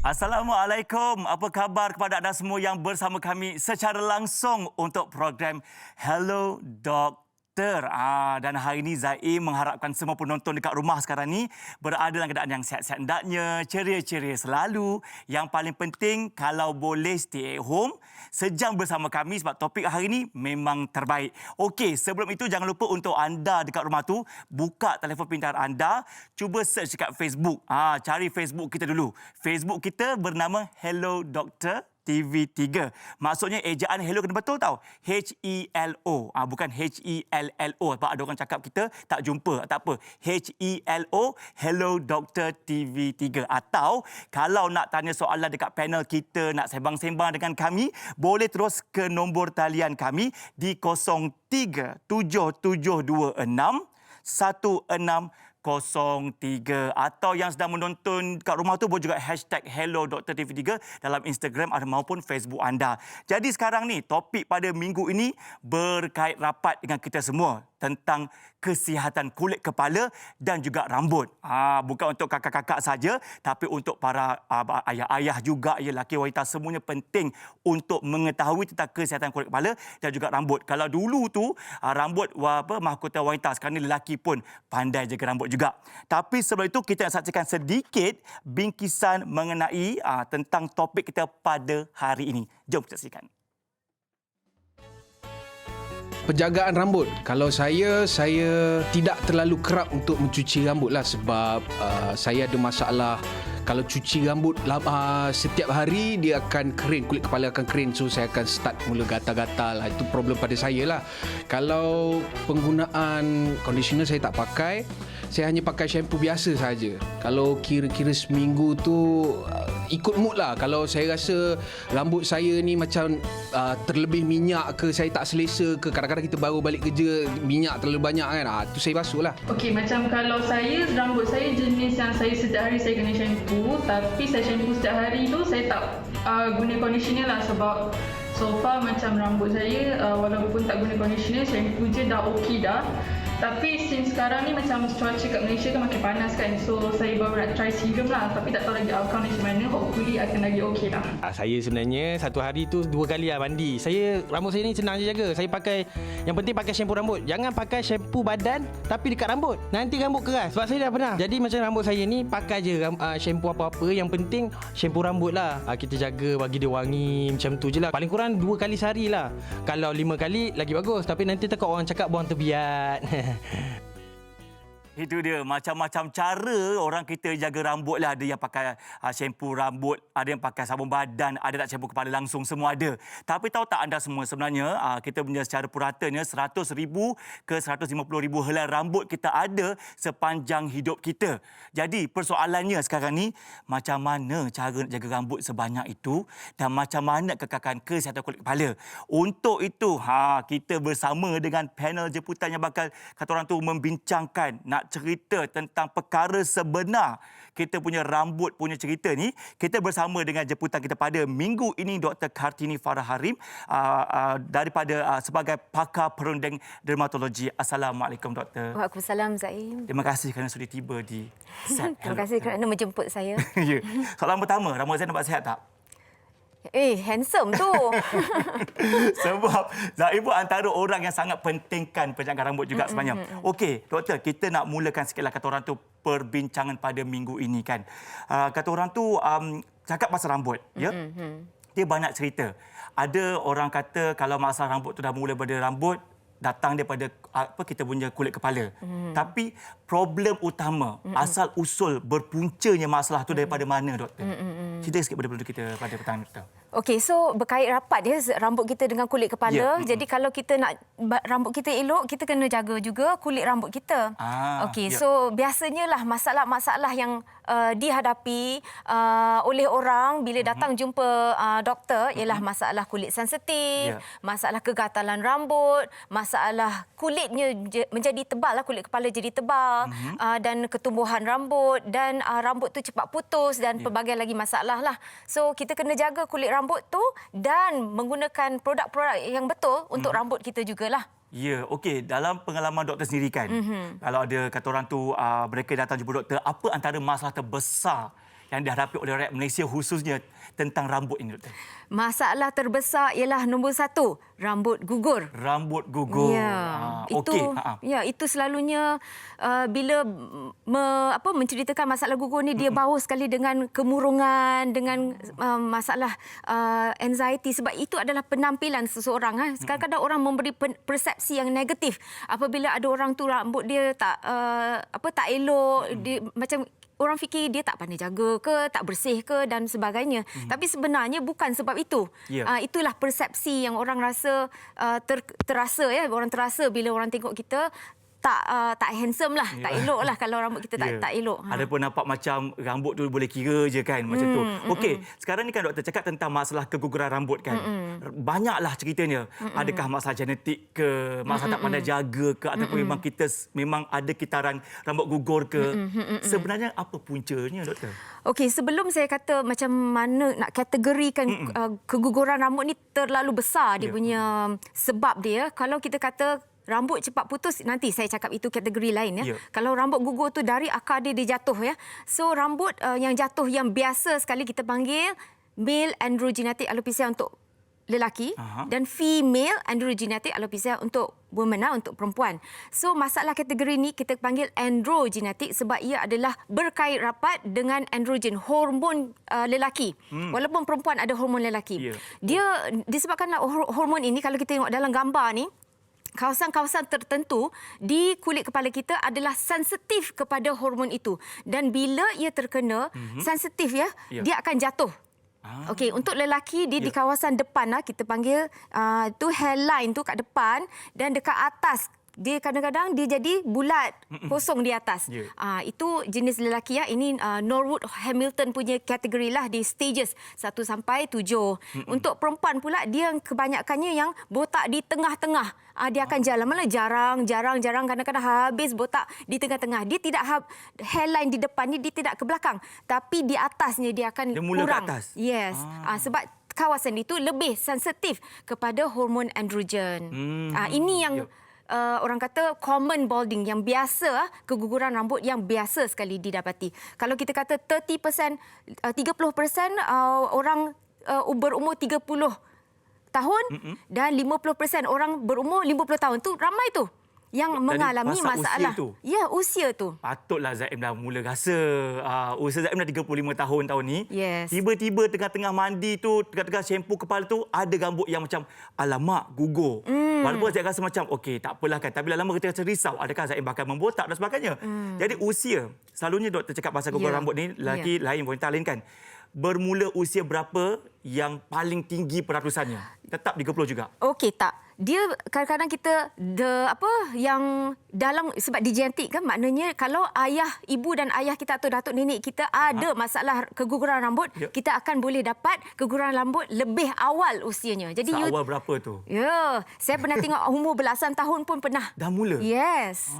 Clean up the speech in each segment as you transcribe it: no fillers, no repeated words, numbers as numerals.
Assalamualaikum. Apa khabar kepada anda semua yang bersama kami secara langsung untuk program Hello Doktor. Dan hari ini Zaim mengharapkan semua penonton dekat rumah sekarang ni berada dalam keadaan yang sihat-sihat hendaknya, ceria-ceria selalu. Yang paling penting kalau boleh stay at home sejam bersama kami sebab topik hari ini memang terbaik. Okey, sebelum itu jangan lupa untuk anda dekat rumah tu buka telefon pintar anda, cuba search dekat Facebook. Cari Facebook kita dulu. Facebook kita bernama Hello Doktor TV3. Maksudnya ejaan hello kena betul tau. H-E-L-O. Bukan H-E-L-L-O. Sebab ada orang cakap kita tak jumpa. Tak apa. H-E-L-O. Hello Doktor TV3. Atau kalau nak tanya soalan dekat panel kita, nak sembang-sembang dengan kami, boleh terus ke nombor talian kami di 037726 1603 atau yang sedang menonton kat rumah tu boleh juga hashtag Hello Doktor TV3 dalam Instagram maupun Facebook anda. Jadi sekarang ni topik pada minggu ini berkait rapat dengan kita semua tentang kesihatan kulit kepala dan juga rambut. Bukan untuk kakak-kakak saja tapi untuk para ayah-ayah juga, lelaki wanita semuanya penting untuk mengetahui tentang kesihatan kulit kepala dan juga rambut. Kalau dulu tu rambut mahkota wanita, sekarang ni lelaki pun pandai jaga rambut juga. Tapi sebelum itu kita nak saksikan sedikit bingkisan mengenai tentang topik kita pada hari ini. Jom kita saksikan. Penjagaan rambut. Kalau saya tidak terlalu kerap untuk mencuci rambut lah sebab saya ada masalah. Kalau cuci rambut setiap hari dia akan kering, kulit kepala akan kering. So saya akan start mula gatal-gatal. Itu problem pada saya lah. Kalau penggunaan conditioner saya tak pakai. Saya hanya pakai shampoo biasa saja. Kalau kira-kira seminggu tu ikut mood lah. Kalau saya rasa rambut saya ni macam terlebih minyak ke, saya tak selesa ke, kadang-kadang kita baru balik kerja minyak terlalu banyak kan, tu saya basuh lah. Okey, macam kalau saya, rambut saya jenis yang saya setiap hari saya kena shampoo. Tapi saya shampoo setiap hari tu saya tak guna conditioner lah sebab so far macam rambut saya walaupun tak guna conditioner, shampoo je dah okey dah. Tapi since sekarang ni macam cuaca kat Malaysia kan makin panas kan. So saya baru nak try serum lah. Tapi tak tahu lagi outcome macam mana. Hopefully akan lagi okey lah. Saya sebenarnya satu hari tu 2 kali lah mandi. Rambut saya ni senang je jaga. Saya pakai, yang penting pakai shampoo rambut. Jangan pakai shampoo badan tapi dekat rambut. Nanti rambut keras. Sebab saya dah pernah. Jadi macam rambut saya ni pakai je shampoo apa-apa. Yang penting shampoo rambut lah. Kita jaga bagi dia wangi macam tu je lah. Paling kurang 2 kali sehari lah. Kalau 5 kali lagi bagus. Tapi nanti takut orang cakap buang terbiat. Itu dia, macam-macam cara orang kita jaga rambut lah. Ada yang pakai shampoo rambut, ada yang pakai sabun badan, ada tak shampoo kepala langsung, semua ada. Tapi tahu tak anda semua, sebenarnya kita punya secara puratanya 100,000 ke 150,000 helai rambut kita ada sepanjang hidup kita. Jadi persoalannya sekarang ni, macam mana cara nak jaga rambut sebanyak itu dan macam mana kekalkan kesihatan kulit kepala. Untuk itu, kita bersama dengan panel jemputan yang bakal kata orang tu membincangkan, nak cerita tentang perkara sebenar kita punya rambut punya cerita ni. Kita bersama dengan jemputan kita pada minggu ini, Dr. Kartini Farah Harim daripada sebagai pakar perunding dermatologi. Assalamualaikum Doktor. Waalaikumsalam Zaim. Terima kasih kerana sudah tiba di set. Terima kasih kerana menjemput saya. Ya. Soalan pertama, rambut saya nampak sihat tak? Handsome tu. Sebab Zaim pun antara orang yang sangat pentingkan penjagaan rambut juga sebenarnya. Okey, Doktor, kita nak mulakan sikitlah kata orang tu perbincangan pada minggu ini kan. Kata orang tu cakap pasal rambut, ya. Dia banyak cerita. Ada orang kata kalau masalah rambut tu dah mula pada rambut, datang daripada kita punya kulit kepala. Tapi problem utama, asal usul berpuncanya masalah tu daripada mana, Doktor? Cerita sikit pada kita pada petang ni, Doktor. Okey, so berkait rapat dia rambut kita dengan kulit kepala. Jadi kalau kita nak rambut kita elok, kita kena jaga juga kulit rambut kita. Okey, so biasanya lah masalah-masalah yang dihadapi oleh orang bila datang jumpa doktor ialah masalah kulit sensitif, masalah kegatalan rambut, masalah kulitnya menjadi tebal lah, kulit kepala jadi tebal, dan ketumbuhan rambut dan rambut tu cepat putus dan pelbagai lagi masalah lah. So kita kena jaga kulit rambut tu dan menggunakan produk-produk yang betul untuk rambut kita jugalah. Ya, okey. Dalam pengalaman doktor sendiri kan, kalau ada kata orang tu mereka datang jumpa doktor, apa antara masalah terbesar yang dihadapi oleh rakyat Malaysia khususnya tentang rambut ini, Doktor? Masalah terbesar ialah nombor 1, rambut gugur. Rambut gugur. Ya, Okey. itu selalunya bila menceritakan masalah gugur ni dia bawa sekali dengan kemurungan, dengan masalah anxiety, sebab itu adalah penampilan seseorang. Kadang-kadang orang memberi persepsi yang negatif apabila ada orang tu rambut dia tak elok, dia macam orang fikir dia tak pandai jaga ke, tak bersih ke dan sebagainya. Tapi sebenarnya bukan sebab itu. Yeah. Itulah persepsi yang orang rasa terasa ya. Orang terasa bila orang tengok kita tak handsome lah, tak elok lah kalau rambut kita tak elok. Ada pun nampak macam rambut tu boleh kira je kan, macam tu. Okey, sekarang ni kan doktor cakap tentang masalah keguguran rambut kan. Banyaklah ceritanya. Adakah masalah genetik ke, masalah tak pandai jaga ke, ataupun memang ada kitaran rambut gugur ke. Sebenarnya apa puncanya, doktor? Okey, sebelum saya kata macam mana nak kategorikan keguguran rambut ni terlalu besar dia punya sebab dia. Kalau kita kata rambut cepat putus, nanti saya cakap itu kategori lain ya. Kalau rambut gugur tu dari akar dia jatuh ya. So rambut yang jatuh yang biasa sekali kita panggil male androgenetic alopecia untuk lelaki dan female androgenetic alopecia untuk women, untuk perempuan. So masalah kategori ni kita panggil androgenetic sebab ia adalah berkait rapat dengan androgen, hormon lelaki. Walaupun perempuan ada hormon lelaki. Dia disebabkan hormon ini, kalau kita tengok dalam gambar ni, kawasan-kawasan tertentu di kulit kepala kita adalah sensitif kepada hormon itu. Dan bila ia terkena, sensitif ya, dia akan jatuh. Okey, untuk lelaki dia di kawasan depan lah, kita panggil tu hairline tu kat depan, dan dekat atas dia kadang-kadang dia jadi bulat, kosong di atas. Itu jenis lelaki ya. Ini Norwood Hamilton punya kategori lah di stages 1 sampai 7. Untuk perempuan pula, dia kebanyakannya yang botak di tengah-tengah. Dia akan jalan mana jarang kadang-kadang habis botak di tengah-tengah. Dia tidak hairline di depan ni, dia tidak ke belakang, tapi di atasnya dia akan dia mula kurang. Ke atas. Yes. Sebab kawasan itu lebih sensitif kepada hormon androgen. Ini yang orang kata common balding, yang biasa, keguguran rambut yang biasa sekali didapati. Kalau kita kata 30% orang berumur 30 tahun dan 50% orang berumur 50 tahun. Tu ramai tu yang mengalami masalah. Usia tu. Patutlah Zaim dah mula rasa usia Zaim dah 35 tahun tahun ni. Yes. Tiba-tiba tengah-tengah mandi tu, tengah-tengah shampoo kepala tu, ada rambut yang macam alamak gugur. Walaupun saya rasa macam okey tak apalah kan, tapi lama kita rasa risau adakah Zaim bakal membotak dan sebagainya. Jadi usia, selalunya doktor cakap pasal guguran rambut ni, lelaki lain, wanita lain kan. Bermula usia berapa yang paling tinggi peratusannya? Tetap 30 juga? Okey, tak. Dia kadang-kadang kita yang dalam, sebab di genetik kan, maknanya kalau ayah, ibu dan ayah kita atau datuk nenek kita ada masalah keguguran rambut, kita akan boleh dapat keguguran rambut lebih awal usianya. Jadi awal berapa tu? Ya, saya pernah tengok umur belasan tahun pun pernah. Dah mula? Yes.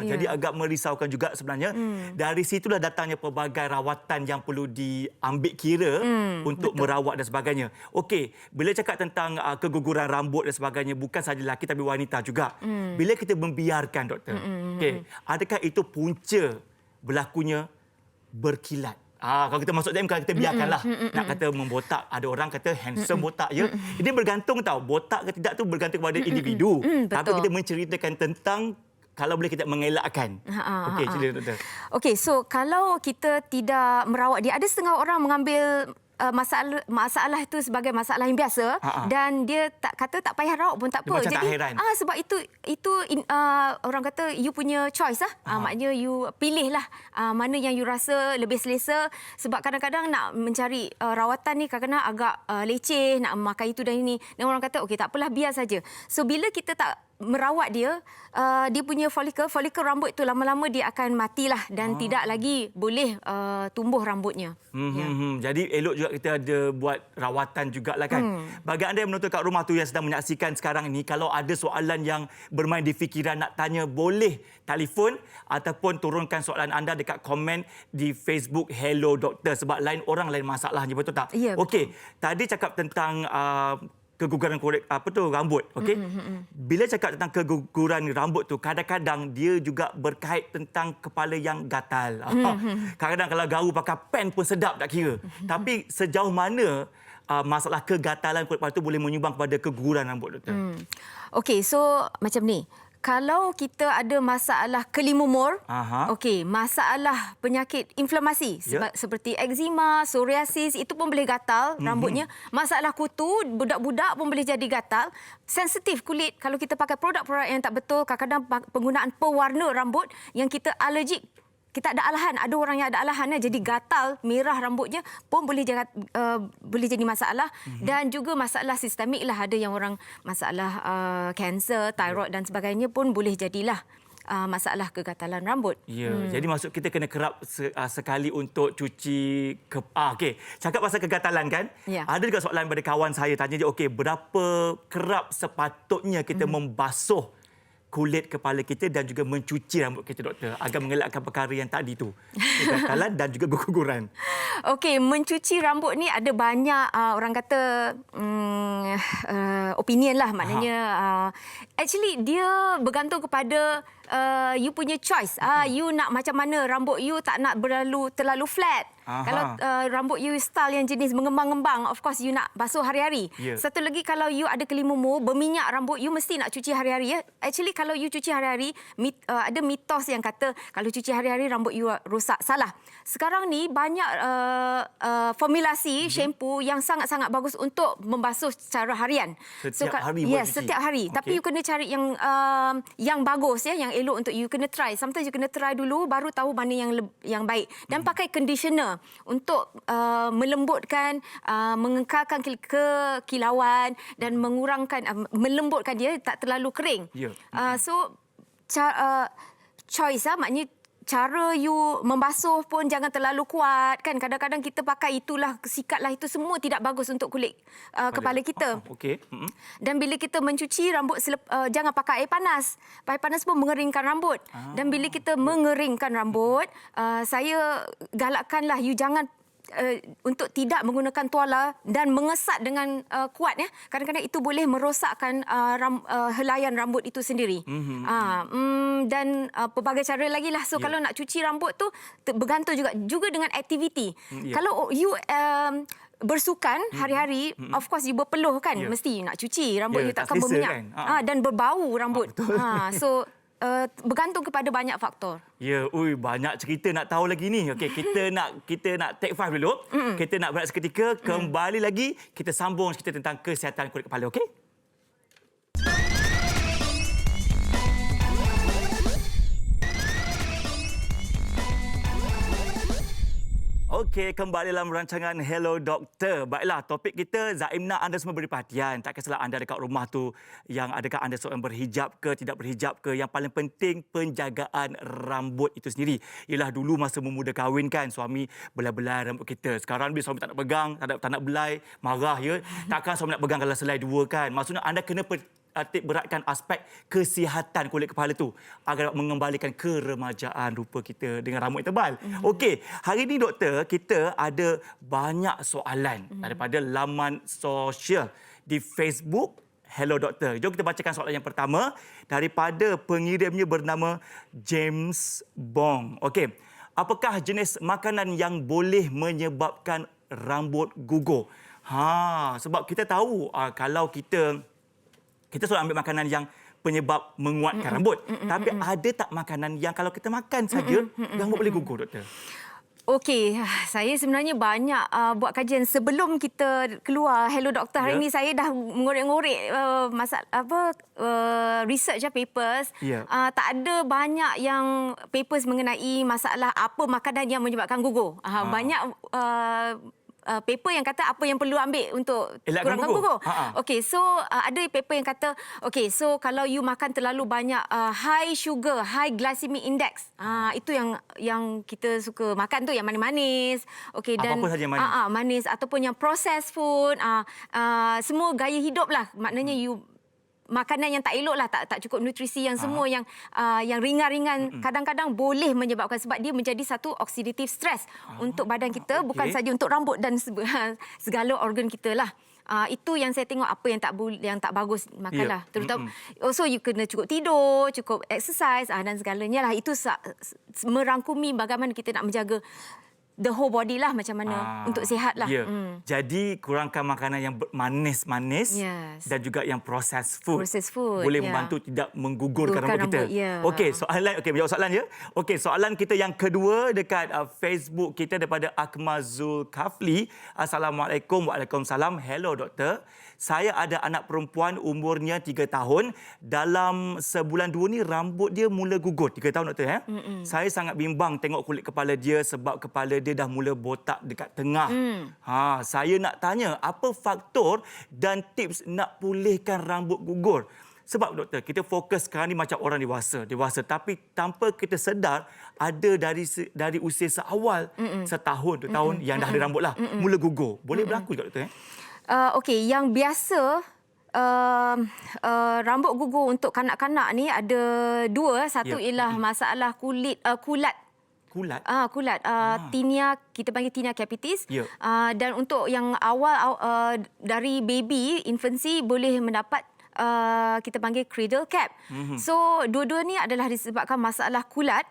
Jadi agak merisaukan juga sebenarnya. Dari situlah datangnya pelbagai rawatan yang perlu diambil kira untuk merawat dan sebagainya. Okey, bila cakap tentang keguguran rambut dan sebagainya, bukan sahaja lelaki tapi wanita juga. Bila kita membiarkan, doktor, okey, adakah itu punca berlakunya berkilat? Kalau kita masuk dalam, kalau kita biarkanlah. Nak kata membotak, ada orang kata handsome botak je. Ini bergantung tahu, botak ke tidak tu bergantung kepada individu. Tapi kita menceritakan tentang kalau boleh kita mengelakkan. Okey, cerita doktor. Okey, so kalau kita tidak merawat dia, ada setengah orang mengambil masalah itu sebagai masalah yang biasa dan dia tak payah rawat pun tak apa. Dia macam tak heran. Sebab itu orang kata you punya choice lah. Maknanya you pilihlah mana yang you rasa lebih selesa, sebab kadang-kadang nak mencari rawatan ni kadang-kadang agak leceh, nak memakai itu dan ini. Dan orang kata okey tak apalah, biar saja. So bila kita tak merawat dia, dia punya folikel rambut itu lama-lama dia akan matilah dan tidak lagi boleh tumbuh rambutnya. Jadi elok juga kita ada buat rawatan jugalah kan. Bagi anda yang menonton kat rumah tu yang sedang menyaksikan sekarang ini, kalau ada soalan yang bermain di fikiran nak tanya, boleh telefon ataupun turunkan soalan anda dekat komen di Facebook Hello Doktor, sebab lain orang lain masalahnya, betul tak? Ya, okey, tadi cakap tentang keguguran kulit rambut, okey. Bila cakap tentang keguguran rambut tu, kadang-kadang dia juga berkait tentang kepala yang gatal. Kadang-kadang kalau garu pakai pen pun sedap tak kira. Tapi sejauh mana masalah kegatalan kulit kepala tu boleh menyumbang kepada keguguran rambut, doktor? Okey, so macam ni. Kalau kita ada masalah kelimumur, okey, masalah penyakit inflamasi seperti eczema, psoriasis, itu pun boleh gatal rambutnya. Masalah kutu, budak-budak pun boleh jadi gatal. Sensitif kulit kalau kita pakai produk-produk yang tak betul, kadang-kadang penggunaan pewarna rambut yang kita alergik. Kita ada alahan, ada orang yang ada alahan, jadi gatal, merah rambutnya pun boleh jadi masalah. Dan juga masalah sistemik lah, ada yang orang masalah kanser, thyroid dan sebagainya pun boleh jadilah masalah kegatalan rambut. Ya, jadi maksud kita kena kerap sekali untuk cuci okey, cakap pasal kegatalan kan? Ya. Ada juga soalan daripada kawan saya tanya je, okey, berapa kerap sepatutnya kita membasuh kulit kepala kita dan juga mencuci rambut kita, doktor, agar mengelakkan perkara yang tadi tu, kegatalan dan juga keguguran. Okey, mencuci rambut ni ada banyak orang kata opinion lah, maknanya actually dia bergantung kepada you punya choice. You nak macam mana, rambut you tak nak terlalu flat. Kalau rambut you style yang jenis mengembang-ngembang, of course you nak basuh hari-hari. Satu lagi, kalau you ada kelimumur, berminyak rambut, you mesti nak cuci hari-hari. Actually kalau you cuci hari-hari, ada mitos yang kata kalau cuci hari-hari rambut you rosak. Salah. Sekarang ni banyak formulasi shampoo yang sangat-sangat bagus untuk membasuh secara harian. Setiap hari boleh cuci? Setiap hari. Okay. Tapi you kena cari yang bagus, yang elok untuk you. Kena try. Sometimes you kena try dulu, baru tahu mana yang baik. Dan pakai conditioner untuk melembutkan, mengekalkan kekilauan dan melembutkan dia, tak terlalu kering. So choice maknanya cara you membasuh pun jangan terlalu kuat kan. Kadang-kadang kita pakai itulah, sikatlah, itu semua tidak bagus untuk kulit kepala kita. Okey. Dan bila kita mencuci rambut, jangan pakai air panas. Air panas pun mengeringkan rambut. Dan bila kita mengeringkan rambut, saya galakkanlah you jangan untuk tidak menggunakan tuala dan mengesat dengan kuat, ya. Kadang-kadang itu boleh merosakkan helaian rambut itu sendiri. Dan pelbagai cara lagi lah. So kalau nak cuci rambut tu bergantung juga dengan aktiviti. Kalau you bersukan hari-hari, of course you berpeluh kan, mesti you nak cuci rambut, you takkan berminyak kan? Dan berbau rambut. So bergantung kepada banyak faktor. Ya, banyak cerita nak tahu lagi ni. Okey, kita nak take 5 dulu. Kita nak berehat seketika, kembali lagi kita sambung cerita tentang kesihatan kulit kepala, okey? Okey, kembali dalam rancangan Hello Doktor. Baiklah, topik kita, Zaim nak anda semua beri perhatian. Tak kisahlah anda dekat rumah tu, yang adakah anda seorang berhijab ke, tidak berhijab ke. Yang paling penting, penjagaan rambut itu sendiri. Ialah dulu masa memuda kahwin kan, suami belai-belai rambut kita. Sekarang bila suami tak nak pegang, tak nak belai, marah ya. Takkan suami nak pegang kalau selai dua kan. Maksudnya anda kena titik beratkan aspek kesihatan kulit kepala tu agar mengembalikan keremajaan rupa kita dengan rambut yang tebal. Okey, hari ini doktor, kita ada banyak soalan daripada laman sosial di Facebook Hello Doktor. Jom kita bacakan soalan yang pertama daripada pengirimnya bernama James Bong. Okey, apakah jenis makanan yang boleh menyebabkan rambut gugur? Sebab kita tahu kalau kita selalu ambil makanan yang penyebab menguatkan rambut. Tapi ada tak makanan yang kalau kita makan saja, rambut boleh gugur, doktor? Okey, saya sebenarnya banyak buat kajian sebelum kita keluar Hello Doktor hari ini. Saya dah mengorek-ngorek research papers. Tak ada banyak yang papers mengenai masalah apa makanan yang menyebabkan gugur. Banyak paper yang kata apa yang perlu ambil untuk kurangkan gugur. Okey, so ada paper yang kata, okey, so kalau you makan terlalu banyak high sugar, high glycemic index, itu yang kita suka makan tu, yang manis-manis. Okey, dan apa saja manis. Manis ataupun yang processed food, semua gaya hidup lah. Maknanya you makanan yang tak elok lah, tak cukup nutrisi, yang semua yang ringan-ringan kadang-kadang boleh menyebabkan, sebab dia menjadi satu oxidative stress untuk badan kita, bukan saja untuk rambut dan segala organ kita lah. Itu yang saya tengok apa yang tak bagus makanlah. Terutama also you kena cukup tidur, cukup exercise dan segalanya lah. Itu merangkumi bagaimana kita nak menjaga the whole body lah, macam mana untuk sihat lah. Jadi kurangkan makanan yang manis-manis dan juga yang processed food. Boleh membantu tidak menggugurkan rambut kita. Okey, soalan menjawab soalan je. Okey, soalan kita yang kedua dekat Facebook kita daripada Akmal Zulkafli. Assalamualaikum. Waalaikumsalam. Hello doktor. Saya ada anak perempuan umurnya 3 tahun. Dalam sebulan 2 ni rambut dia mula gugur. 3 tahun doktor Saya sangat bimbang tengok kulit kepala dia sebab kepala dia dah mula botak dekat tengah. Saya nak tanya apa faktor dan tips nak pulihkan rambut gugur? Sebab doktor, kita fokus sekarang ni macam orang dewasa tapi tanpa kita sedar ada dari usia seawal setahun 2 tahun yang dah ada rambut lah mula gugur. Boleh berlaku juga doktor Okey, yang biasa rambut gugur untuk kanak-kanak ni ada 2. Satu ialah masalah kulat. Kulat. Tinea, kita panggil tinea capitis. Dan untuk yang awal dari baby, infancy boleh mendapat kita panggil cradle cap. So, dua-dua ni adalah disebabkan masalah kulat.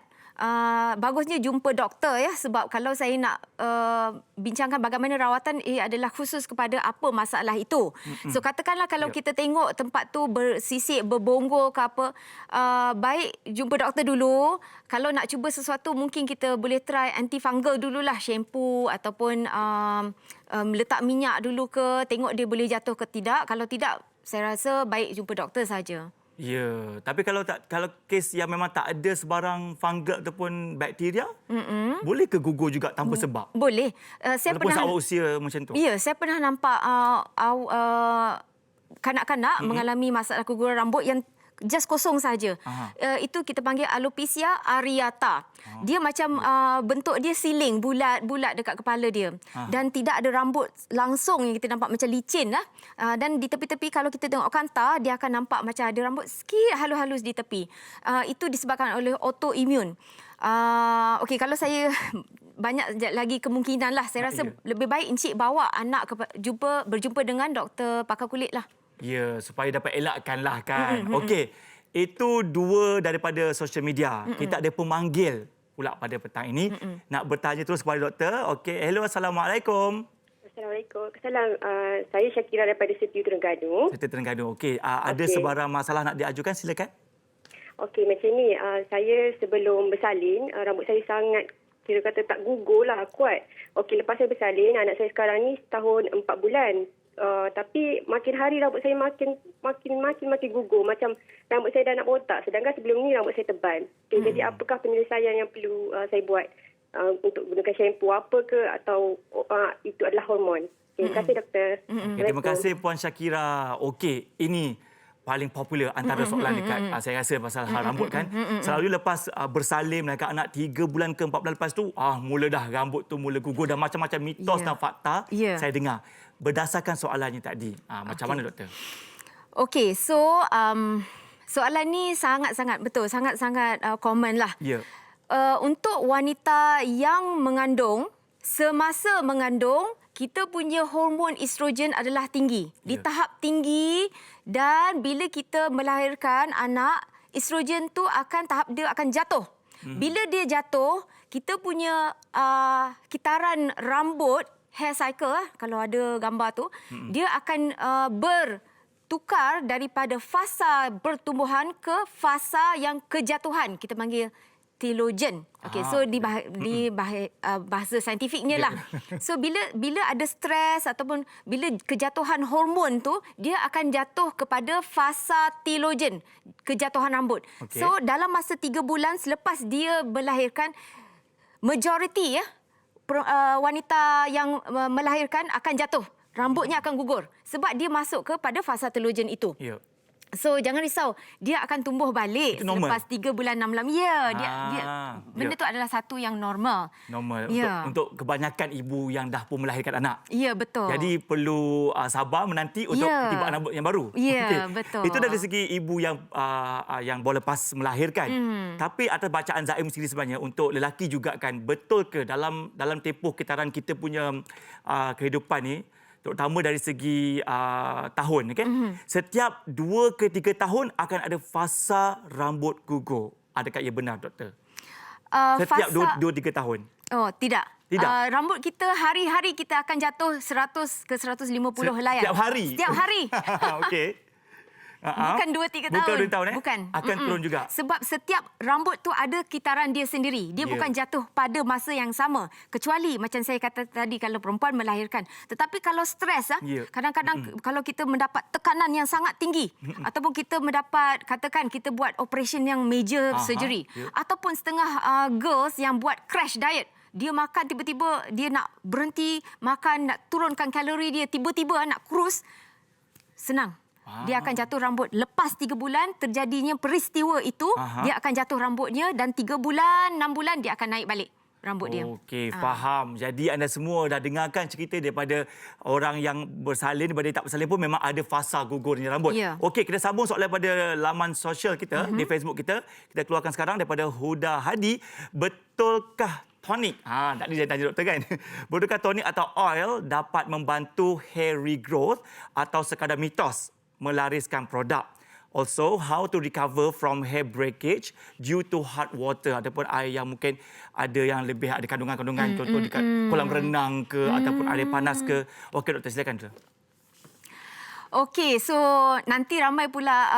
Bagusnya jumpa doktor sebab kalau saya nak bincangkan bagaimana rawatan adalah khusus kepada apa masalah itu. So katakanlah kalau kita tengok tempat tu bersisik, berbonggol ke apa, baik jumpa doktor dulu. Kalau nak cuba sesuatu mungkin kita boleh try antifungal dululah, shampoo ataupun letak minyak dulu ke, tengok dia boleh jatuh ke tidak. Kalau tidak, saya rasa baik jumpa doktor saja. Tapi kalau kes yang memang tak ada sebarang fungal ataupun bakteria, boleh ke gugur juga tanpa sebab? Boleh. Walaupun seawal usia macam tu? Ya, saya pernah nampak kanak-kanak mengalami masalah guguran rambut yang just kosong saja. Itu kita panggil alopecia areata. Dia macam bentuk dia siling, bulat-bulat dekat kepala dia. Dan tidak ada rambut langsung yang kita nampak macam licin lah. Dan di tepi-tepi kalau kita tengok kantar, dia akan nampak macam ada rambut sikit halus-halus di tepi. Itu disebabkan oleh autoimun. Okey, kalau saya banyak lagi kemungkinan lah. Saya rasa lebih baik encik bawa anak berjumpa dengan doktor pakar kulit lah. Supaya dapat elakkan lah kan. Okey, itu 2 daripada social media. Kita ada pemanggil pula pada petang ini. Nak bertanya terus kepada doktor. Okey, hello, Assalamualaikum. Assalamualaikum. Saya Syakira daripada Setiu Terengganu. Okey, ada sebarang masalah nak diajukan, silakan. Okey, macam ni. Saya sebelum bersalin, rambut saya sangat kira kata tak gugur lah, kuat. Okey, lepas saya bersalin, anak saya sekarang ni setahun 4 bulan. Tapi makin hari rambut saya makin gugur. Macam rambut saya dah nak botak. Sedangkan sebelum ni rambut saya tebal. Okay, jadi apakah penyelesaian yang perlu saya buat? Untuk gunakan shampoo apa ke? Atau itu adalah hormon? Okay, terima kasih doktor. Terima kasih Puan Syakira. Okey, ini paling popular antara soalan dekat saya rasa pasal hal rambut kan. Selalu lepas bersalin dekat anak 3 bulan ke 4 bulan lepas tu, mula dah rambut tu mula gugur dan macam-macam mitos dan fakta saya dengar. Berdasarkan soalannya tadi, macam mana doktor? Okey, so soalan ni sangat-sangat betul, sangat-sangat common lah. Untuk wanita yang mengandung, semasa mengandung, kita punya hormon estrogen adalah tinggi. Di tahap tinggi, dan bila kita melahirkan anak, estrogen tu tahap dia akan jatuh. Bila dia jatuh, kita punya kitaran rambut, hair cycle kalau ada gambar tu, dia akan bertukar daripada fasa pertumbuhan ke fasa yang kejatuhan. Kita panggil telogen. Okey, so di bahasa saintifiknya lah. So bila ada stres ataupun bila kejatuhan hormon tu, dia akan jatuh kepada fasa telogen, kejatuhan rambut. So dalam masa 3 bulan selepas dia melahirkan, majoriti wanita yang melahirkan akan jatuh. Rambutnya akan gugur sebab dia masuk kepada fasa telogen itu. So jangan risau, dia akan tumbuh balik selepas 3 bulan 6 bulan. Benda tu adalah satu yang normal. Untuk kebanyakan ibu yang dah pun melahirkan anak. Ya, betul. Jadi perlu sabar menanti untuk ketibaan rambut yang baru. Betul. Itu dari segi ibu yang baru lepas melahirkan. Tapi atas bacaan Zaim sendiri sebenarnya untuk lelaki juga kan, betul ke dalam tempoh kitaran kita punya kehidupan ni, terutama dari segi tahun. Okay? Setiap 2 ke 3 tahun akan ada fasa rambut gugur. Adakah ia benar, doktor? Setiap 2-3 tahun. Oh, tidak. Tidak. Rambut kita hari-hari kita akan jatuh 100 ke 150 helai. Setiap hari? Setiap hari. Okey. Bukan 2-3 tahun. Bukan 2 tahun, Bukan. Akan turun juga. Sebab setiap rambut tu ada kitaran dia sendiri. Dia bukan jatuh pada masa yang sama. Kecuali macam saya kata tadi kalau perempuan melahirkan. Tetapi kalau stres, kadang-kadang kalau kita mendapat tekanan yang sangat tinggi ataupun kita mendapat, katakan kita buat operation yang major surgery ataupun setengah girls yang buat crash diet. Dia makan tiba-tiba dia nak berhenti makan, nak turunkan kalori dia, tiba-tiba nak kurus. Senang. Dia akan jatuh rambut. Lepas 3 bulan terjadinya peristiwa itu, dia akan jatuh rambutnya dan 3 bulan, 6 bulan dia akan naik balik rambut dia. Okey, faham. Jadi anda semua dah dengarkan cerita daripada orang yang bersalin, daripada tak bersalin pun memang ada fasa gugurnya rambut. Ya. Okey, kita sambung soalan pada laman sosial kita, di Facebook kita. Kita keluarkan sekarang daripada Huda Hadi. Betulkah tonik? Tadi saya tanya doktor kan. Betulkah tonik atau oil dapat membantu hair regrowth atau sekadar mitos melariskan produk? Also, how to recover from hair breakage due to hot water ataupun air yang mungkin ada yang lebih ada kandungan-kandungan contoh dekat kolam renang ke ataupun air panas ke. Okey doktor, silakan doktor. Okey, so nanti ramai pula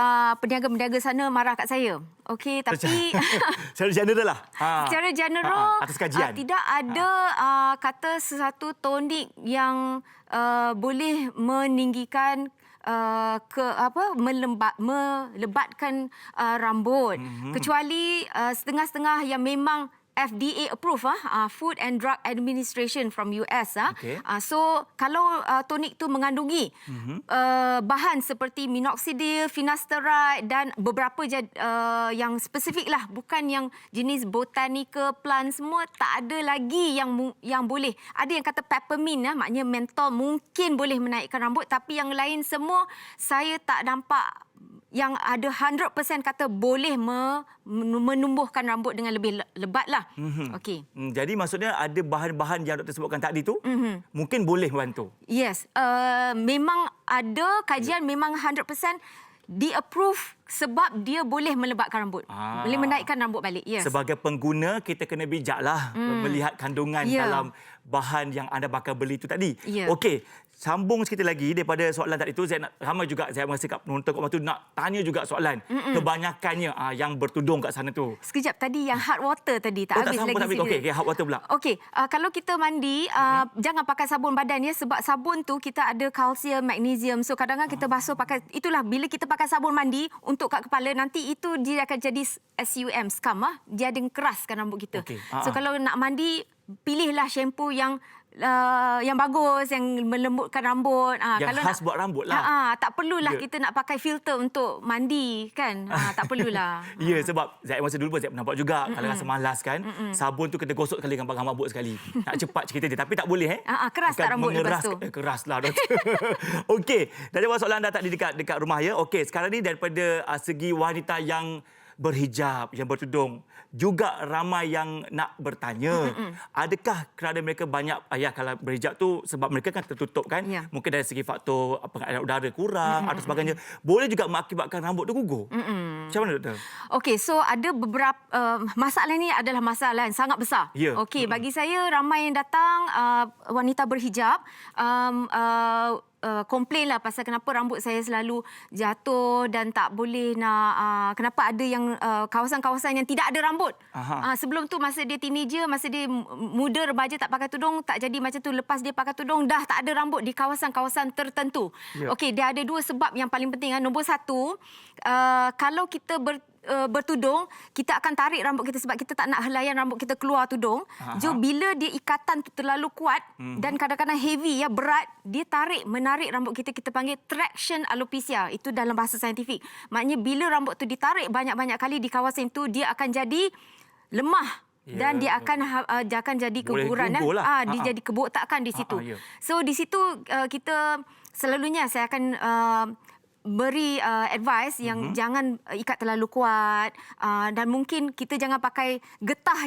peniaga-peniaga sana marah kat saya. Okey, tapi Secara general lah. secara general atas kajian. tidak ada kata sesuatu tonik yang boleh meninggikan melebatkan rambut, kecuali setengah-setengah yang memang FDA approve, Food and Drug Administration from US. Okay. So kalau tonik tu mengandungi bahan seperti minoxidil, finasteride dan beberapa yang spesifik lah, bukan yang jenis botanical plant semua, tak ada lagi yang boleh. Ada yang kata peppermint, maknanya mentol mungkin boleh menaikkan rambut, tapi yang lain semua saya tak nampak yang ada 100% kata boleh menumbuhkan rambut dengan lebih lebat lah. Okey. Jadi maksudnya ada bahan-bahan yang doktor sebutkan tadi tu mungkin boleh membantu. Yes. Memang ada kajian memang 100% di-approve sebab dia boleh melebatkan rambut. Boleh menaikkan rambut balik. Yes. Sebagai pengguna, kita kena bijaklah melihat kandungan dalam bahan yang anda bakal beli itu tadi. Okey, sambung sikit lagi daripada soalan tadi itu. Ramai juga saya rasa kat penonton kat rumah tu nak tanya juga soalan. Kebanyakannya yang bertudung kat sana tu. Sekejap tadi yang hot water tadi tak habis lagi. Okey, hot water pula. Okey, kalau kita mandi jangan pakai sabun badan ya, sebab sabun tu kita ada kalsium, magnesium. So kadang-kadang kita basuh pakai, itulah bila kita pakai sabun mandi untuk kat kepala, nanti itu dia akan jadi scum, dia ada keraskan rambut kita. Okay. So kalau nak mandi, pilihlah shampoo yang bagus, yang melembutkan rambut. Yang kalau khas buat rambut lah. Tak perlulah kita nak pakai filter untuk mandi kan. Tak perlulah. Ya, sebab masa dulu pun saya nampak juga kalau rasa malas kan, sabun tu kena gosok sekali dengan rambut sekali. Nak cepat cerita dia, tapi tak boleh keras tak rambut lepas tu? Keraslah doktor. Okey, dari soalan anda tadi dekat rumah ya. Okey, sekarang ni daripada segi wanita yang berhijab, yang bertudung, juga ramai yang nak bertanya, adakah kerana mereka banyak kalau berhijab tu sebab mereka kan tertutup kan, mungkin dari segi faktor pengaliran udara kurang atau sebagainya, boleh juga mengakibatkan rambut tu gugur. Macam mana doktor? Okey, so ada beberapa masalah ni adalah masalah yang sangat besar. Okey, bagi saya ramai yang datang wanita berhijab komplain lah pasal kenapa rambut saya selalu jatuh dan tak boleh nak kenapa ada yang kawasan-kawasan yang tidak ada rambut. Sebelum tu masa dia teenager, masa dia muda remaja tak pakai tudung, tak jadi macam tu. Lepas dia pakai tudung dah tak ada rambut di kawasan-kawasan tertentu. Okey, dia ada 2 sebab yang paling penting. Nombor 1, kalau kita bertudung, kita akan tarik rambut kita sebab kita tak nak helaian rambut kita keluar tudung. So bila dia ikatan tu terlalu kuat dan kadang-kadang heavy berat, dia menarik rambut kita panggil traction alopecia. Itu dalam bahasa saintifik. Maknanya bila rambut tu ditarik banyak-banyak kali di kawasan itu, dia akan jadi lemah. Dan dia akan jadi keguguran. Dia jadi kebotakan di situ. So di situ kita selalunya saya akan beri advice yang jangan ikat terlalu kuat, dan mungkin kita jangan pakai getah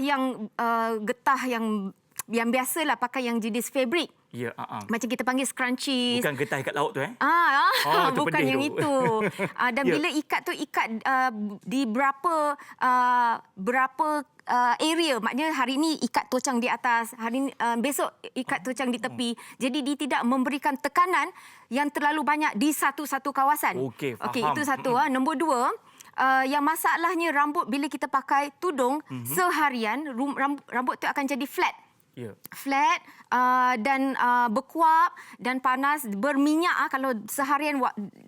yang biasalah pakai yang jenis fabric. Ya, Macam kita panggil scrunchies. Bukan getah ikat laut tu tu Bukan pedih yang tu. itu. Dan Ya. bila ikat tu ikat di berapa area, maknanya hari ini ikat tocang di atas, hari ini, besok ikat tocang di tepi. Jadi dia tidak memberikan tekanan yang terlalu banyak di satu-satu kawasan. Okey, faham. Itu satu. Nombor dua, yang masalahnya rambut bila kita pakai tudung seharian, rambut tu akan jadi flat. Ya. Flat dan berkuap dan panas, berminyak. Kalau seharian,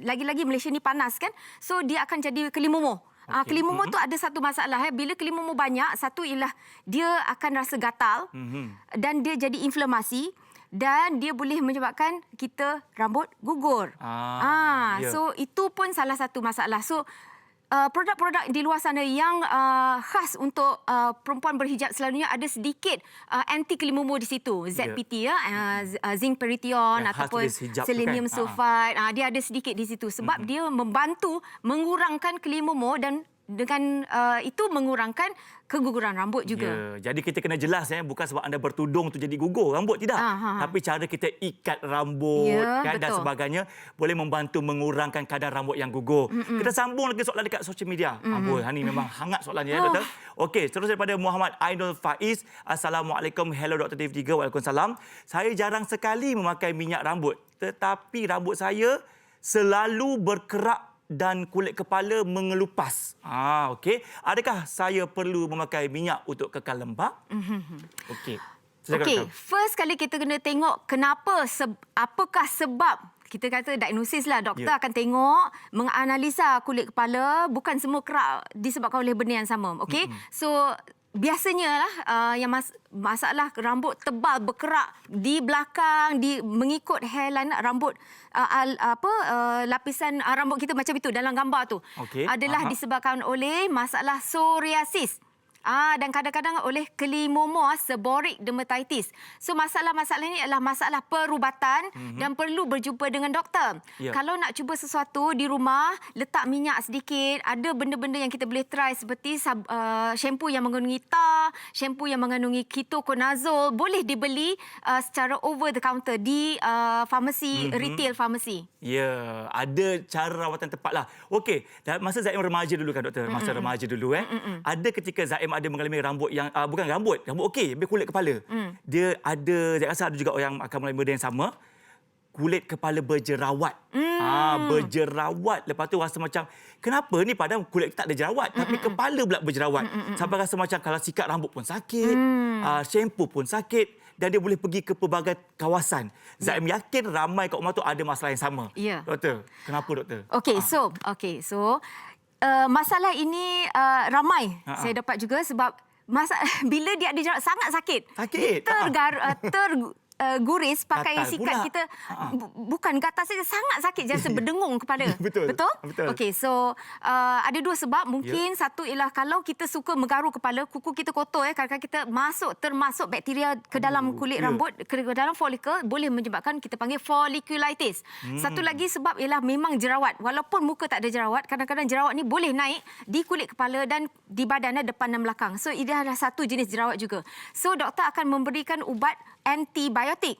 lagi-lagi Malaysia ni panas kan, so dia akan jadi kelimumuh. Kelimumuh tu ada satu masalah. Bila kelimumuh banyak, satu ialah dia akan rasa gatal dan dia jadi inflamasi dan dia boleh menyebabkan kita rambut gugur. Ya. So itu pun salah satu masalah. So produk-produk di luar sana yang khas untuk perempuan berhijab selalunya ada sedikit anti kelimumuh di situ. ZPT zinc perithion Yang khas ataupun tulis hijab tu selenium kan? sulfide. Dia ada sedikit di situ sebab dia membantu mengurangkan kelimumuh dan dengan itu mengurangkan keguguran rambut juga. Ya, jadi kita kena jelas bukan sebab anda bertudung tu jadi gugur rambut, tidak. Tapi cara kita ikat rambut dan betul. sebagainya boleh membantu mengurangkan kadar rambut yang gugur. Kita sambung lagi soalan dekat social media. Amboi, ini memang hangat soalannya doktor. Okey, terus daripada Muhammad Ainul Faiz. Assalamualaikum. Hello Dr. TV3. Waalaikumsalam. Saya jarang sekali memakai minyak rambut, tetapi rambut saya selalu berkerak dan kulit kepala mengelupas. Okey. Adakah saya perlu memakai minyak untuk kekal lembab? Okey. Okey, first kali kita kena tengok kenapa, apakah sebab. Kita kata diagnosis lah. Doktor akan tengok, menganalisa kulit kepala. Bukan semua kerak disebabkan oleh benda yang sama. Okey. So biasanya lah yang masalah rambut tebal berkerak di belakang, mengikut hairline rambut lapisan rambut kita macam itu dalam gambar tu. Adalah disebabkan oleh masalah psoriasis. Dan kadang-kadang oleh kelimumuh seborrheic dermatitis. So masalah-masalah ini adalah masalah perubatan dan perlu berjumpa dengan doktor. Kalau nak cuba sesuatu di rumah, letak minyak sedikit, ada benda-benda yang kita boleh try seperti shampoo yang mengandungi tar, shampoo yang mengandungi ketoconazole, boleh dibeli secara over the counter di farmasi, retail farmasi. Ya, ada cara rawatan tepat lah. Okey, masa Zaim remaja dulu kan doktor? Masa remaja dulu ada ketika Zaim ada mengalami rambut yang bukan rambut okey, lebih kulit kepala. Dia ada, saya rasa ada juga orang akan mengalami benda yang sama. Kulit kepala berjerawat. Berjerawat. Lepas tu rasa macam, kenapa ni padahal kulit tak ada jerawat, tapi kepala pula berjerawat. Sampai rasa macam kalau sikat rambut pun sakit, shampoo pun sakit. Dan dia boleh pergi ke pelbagai kawasan. Zaim yakin ramai kat rumah tu ada masalah yang sama. Doktor, kenapa doktor? Okey, so masalah ini ramai saya dapat juga sebab bila dia ada jerawat sangat sakit. Terguris pakai gatal sikat pula. kita. Bukan gatal saja, sangat sakit, rasa berdengung kepala. Betul. Okey, so ada dua sebab. Mungkin satu ialah kalau kita suka menggaru kepala, kuku kita kotor kadang-kadang kita termasuk bakteria ke dalam kulit rambut, ke dalam folikel, boleh menyebabkan kita panggil folliculitis. Satu lagi sebab ialah memang jerawat. Walaupun muka tak ada jerawat, kadang-kadang jerawat ni boleh naik di kulit kepala dan di badan depan dan belakang. So ini adalah satu jenis jerawat juga. So doktor akan memberikan ubat antibiotik.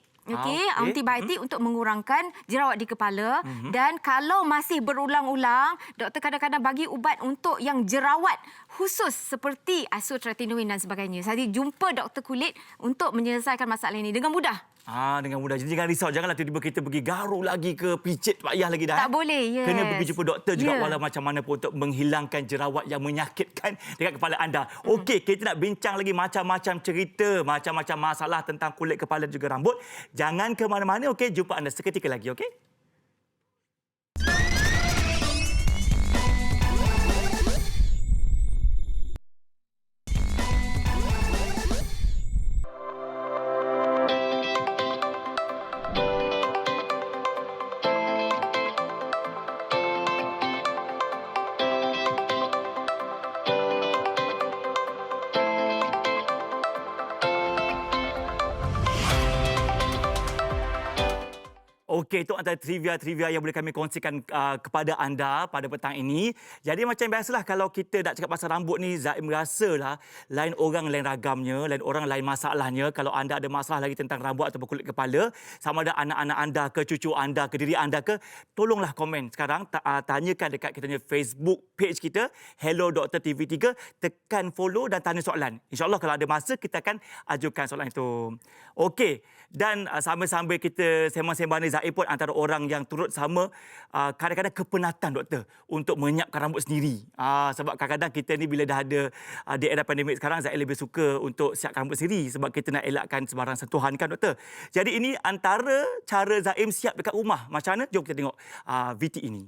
Antibiotik untuk mengurangkan jerawat di kepala. Dan kalau masih berulang-ulang, doktor kadang-kadang bagi ubat untuk yang jerawat khusus seperti isotretinoin dan sebagainya. Jadi jumpa doktor kulit untuk menyelesaikan masalah ini dengan mudah. Dengan mudah. Jadi jangan risau. Janganlah tiba-tiba kita pergi garu lagi ke picit payah lagi dah. Tak boleh, Kena pergi jumpa doktor juga walau macam mana pun untuk menghilangkan jerawat yang menyakitkan dekat kepala anda. Okey, kita nak bincang lagi macam-macam cerita, macam-macam masalah tentang kulit kepala dan juga rambut. Jangan ke mana-mana, okey? Jumpa anda seketika lagi, okey? Okey, itu antara trivia-trivia yang boleh kami kongsikan kepada anda pada petang ini. Jadi macam biasalah kalau kita nak cakap pasal rambut ni, Zaim rasalah lain orang lain ragamnya, lain orang lain masalahnya. Kalau anda ada masalah lagi tentang rambut ataupun kulit kepala, sama ada anak-anak anda ke, cucu anda ke, diri anda ke, tolonglah komen sekarang. Tanyakan dekat kita punya Facebook page kita, Hello Dr. TV3, tekan follow dan tanya soalan. InsyaAllah kalau ada masa, kita akan ajukan soalan itu. Okey, dan sambil-sambil kita sembang-sembang ni, Zaim pun antara orang yang turut sama kadang-kadang kepenatan doktor untuk menyiapkan rambut sendiri. Sebab kadang-kadang kita ni bila dah ada di era pandemik sekarang, Zaim lebih suka untuk siapkan rambut sendiri sebab kita nak elakkan sebarang sentuhan kan doktor. Jadi ini antara cara Zaim siap dekat rumah. Macam mana? Jom kita tengok VT ini.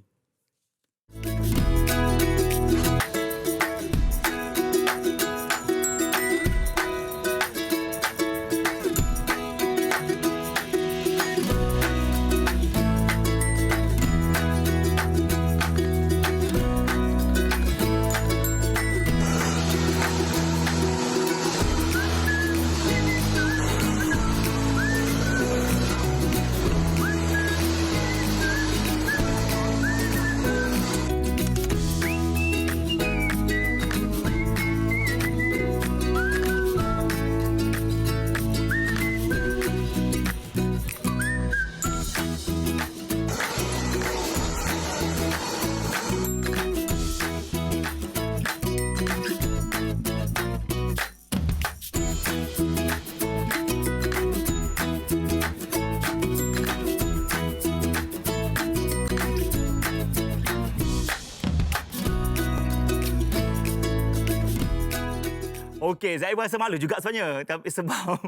Okey, Zaim rasa malu juga sebenarnya. Tapi sebab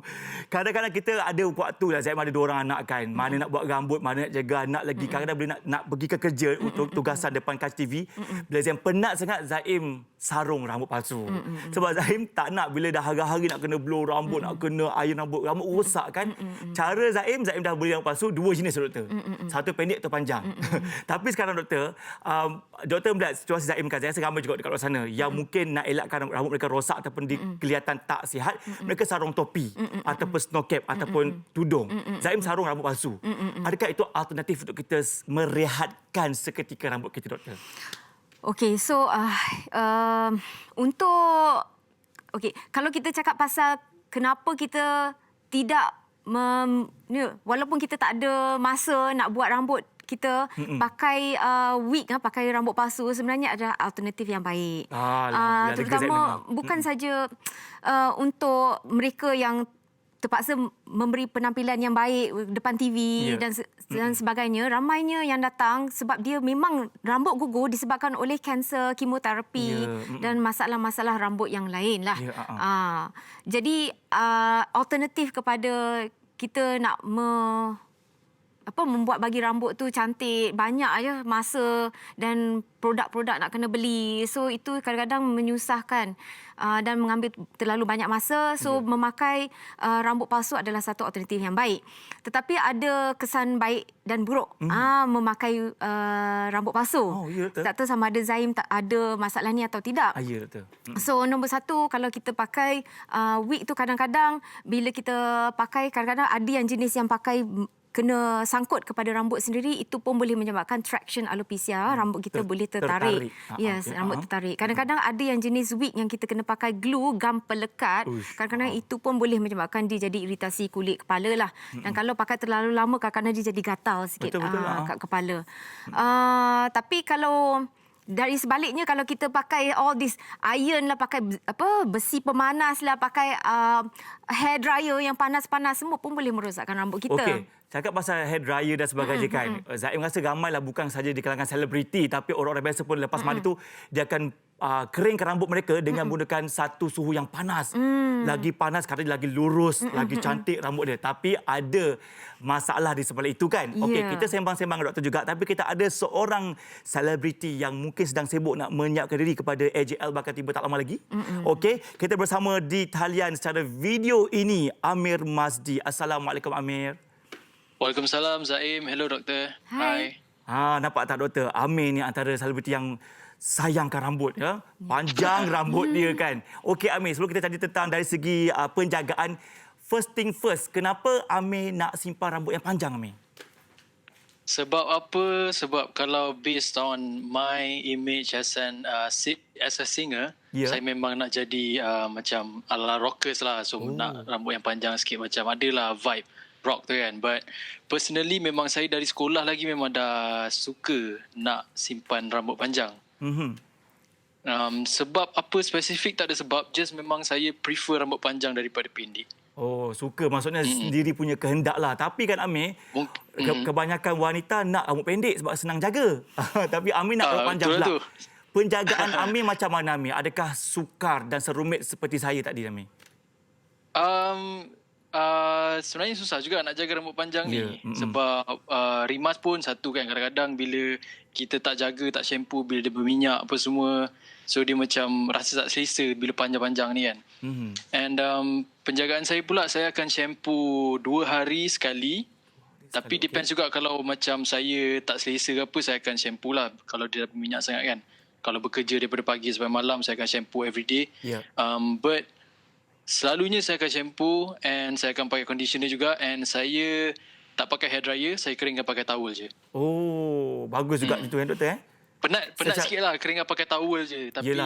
kadang-kadang kita ada waktu lah, Zaim ada 2 orang anak kan. Mana nak buat rambut, mana nak jaga anak lagi. Kadang-kadang boleh nak pergi ke kerja untuk tugasan depan kaca TV. Bila Zaim penat sangat, Zaim sarung rambut palsu. Sebab Zaim tak nak bila dah hari-hari nak kena blow rambut, nak kena iron rambut rosak kan. Cara Zaim dah beli rambut palsu 2 jenis doktor. Satu pendek, atau panjang. Tapi sekarang doktor, doktor melihat situasi Zaim kan. Saya rasa ramai juga dekat luar sana yang mungkin nak elakkan rambut mereka rosak ataupun kelihatan tak sihat, mereka sarung topi ataupun snow cap ataupun tudung. Zaim sarung rambut palsu. Adakah itu alternatif untuk kita merehatkan seketika rambut kita, doktor? Okey, so untuk kalau kita cakap pasal kenapa kita tidak walaupun kita tak ada masa nak buat rambut kita pakai wig, pakai rambut palsu, sebenarnya ada alternatif yang baik. Terutama bukan saja untuk mereka yang terpaksa memberi penampilan yang baik depan TV dan sebagainya. Ramainya yang datang sebab dia memang rambut gugur disebabkan oleh kanser, kemoterapi dan masalah-masalah rambut yang lain lah. Jadi alternatif kepada kita nak membuat bagi rambut tu cantik, banyak aja masa dan produk-produk nak kena beli. So itu kadang-kadang menyusahkan dan mengambil terlalu banyak masa. So memakai rambut palsu adalah satu alternatif yang baik. Tetapi ada kesan baik dan buruk memakai rambut palsu. Tak tahu sama ada Zaim tak ada masalah ni atau tidak. Ya, betul. So nombor satu, kalau kita pakai wig tu kadang-kadang bila kita pakai, kadang-kadang ada yang jenis yang pakai kena sangkut kepada rambut sendiri, itu pun boleh menyebabkan traction alopecia. Rambut kita boleh tertarik. Yes, rambut tertarik. Kadang-kadang ada yang jenis wig yang kita kena pakai glue, gam pelekat. Kadang-kadang itu pun boleh menyebabkan dia jadi iritasi kulit kepala lah. Dan kalau pakai terlalu lama, kadang-kadang dia jadi gatal sikit kat kepala. Tapi kalau dari sebaliknya, kalau kita pakai all this iron lah, pakai besi pemanas lah, pakai hair dryer yang panas-panas, semua pun boleh merosakkan rambut kita. Okey, cakap pasal hair dryer dan sebagainya kan. Zaim rasa ramailah bukan saja di kalangan selebriti, tapi orang-orang biasa pun lepas mandi tu dia akan keringkan rambut mereka dengan menggunakan satu suhu yang panas. Lagi panas kerana lagi lurus, lagi cantik rambut dia. Tapi ada masalah di sebalik itu kan. Okey, kita sembang-sembang dengan doktor juga, tapi kita ada seorang selebriti yang mungkin sedang sibuk nak menyiapkan diri kepada AJL bakal tiba tak lama lagi. Okey, kita bersama di talian secara video ini Amir Mazdi. Assalamualaikum Amir. Waalaikumsalam Zaim. Hello doktor. Hai. Nampak tak doktor? Amir ni antara selebriti yang sayangkan rambut ya. Panjang rambut dia kan. Okey Amir, sebelum kita tadi tentang dari segi penjagaan, first thing first, kenapa Amir nak simpan rambut yang panjang Amir? Sebab apa? Sebab kalau based on my image as a singer, saya memang nak jadi macam ala rockers lah. So nak rambut yang panjang sikit, macam adalah vibe rock tu kan. But personally memang saya dari sekolah lagi memang dah suka nak simpan rambut panjang. Sebab apa spesifik tak ada sebab, just memang saya prefer rambut panjang daripada pendek. Oh, suka. Maksudnya sendiri punya kehendak lah. Tapi kan Amir, kebanyakan wanita nak rambut pendek sebab senang jaga. Tapi Amir nak rambut panjang pula. Penjagaan Amir macam mana, Amir? Adakah sukar dan serumit seperti saya tadi, Amir? Sebenarnya susah juga nak jaga rambut panjang ni. Sebab rimas pun satu kan, kadang-kadang bila kita tak jaga, tak shampoo, bila dia berminyak apa semua, so dia macam rasa tak selesa bila panjang-panjang ni kan. And penjagaan saya pula, saya akan shampoo 2 hari sekali. Tapi depends juga, kalau macam saya tak selesa ke apa, saya akan shampoo lah kalau dia dah berminyak sangat kan. Kalau bekerja daripada pagi sampai malam, saya akan shampoo every day. But selalunya saya akan shampoo and saya akan pakai conditioner juga, and saya tak pakai hair dryer, saya keringkan pakai towel je. Oh, bagus juga itu kan, doktor? Penat sikit lah keringkan pakai towel je. Tapi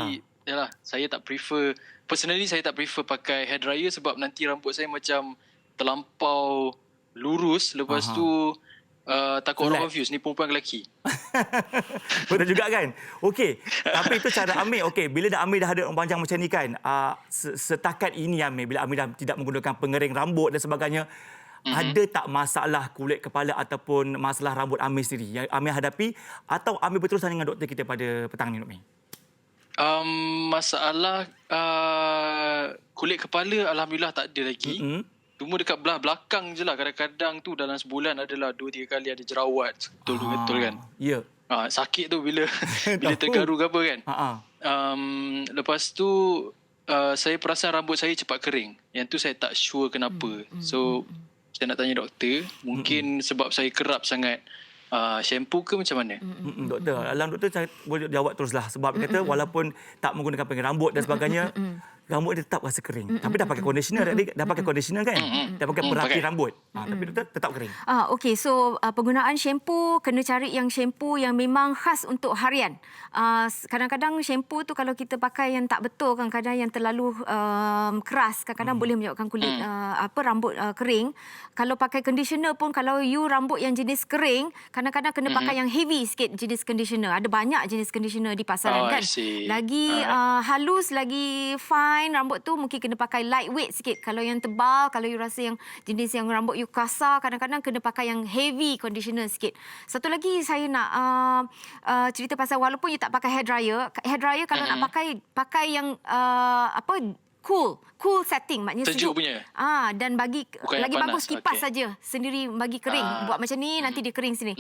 yalah, saya tak prefer, personally saya tak prefer pakai hair dryer sebab nanti rambut saya macam terlampau lurus. Lepas tu takut orang confuse, ni perempuan ke lelaki. Betul juga kan? Okey, tapi itu cara Amir. Okey, bila Amir dah ada rambut panjang macam ni kan, setakat ini Amir, bila Amir dah tidak menggunakan pengering rambut dan sebagainya, ada tak masalah kulit kepala ataupun masalah rambut Amir sendiri yang Amir hadapi, atau Amir berterusan dengan doktor kita pada petang ni, Amir? Masalah kulit kepala alhamdulillah tak ada lagi. Cuma dekat belah belakang je lah, kadang-kadang tu dalam sebulan adalah 2-3 kali ada jerawat. Betul kan? Ya. Sakit tu bila tergaru ke apa kan. Lepas tu saya perasan rambut saya cepat kering. Yang tu saya tak sure kenapa. So saya nak tanya doktor, mungkin sebab saya kerap sangat shampoo ke macam mana? Doktor, alang doktor saya boleh jawab teruslah. Sebab dia kata walaupun tak menggunakan pengering rambut dan sebagainya, rambut dia tetap rasa kering. Tapi dah pakai conditioner dah pakai conditioner kan? Dah pakai perapi rambut. Tapi doktor tetap kering. Okey, so penggunaan shampoo, kena cari yang shampoo yang memang khas untuk harian. Kadang-kadang shampoo tu kalau kita pakai yang tak betul, kadang-kadang yang terlalu keras, kadang-kadang boleh menyebabkan kulit rambut kering. Kalau pakai conditioner pun, kalau you rambut yang jenis kering, kadang-kadang kena pakai yang heavy sikit jenis conditioner. Ada banyak jenis conditioner di pasaran kan. Lagi halus, lagi fine rambut tu, mungkin kena pakai lightweight sikit. Kalau yang tebal, kalau you rasa yang jenis yang rambut you kasar, kadang-kadang kena pakai yang heavy conditioner sikit. Satu lagi saya nak cerita pasal, walaupun you tak pakai hair dryer kalau nak pakai yang cool setting, maknanya sejuk punya. Dan bagi bukan lagi bagus kipas saja sendiri bagi kering. Buat macam ni nanti dia kering sini.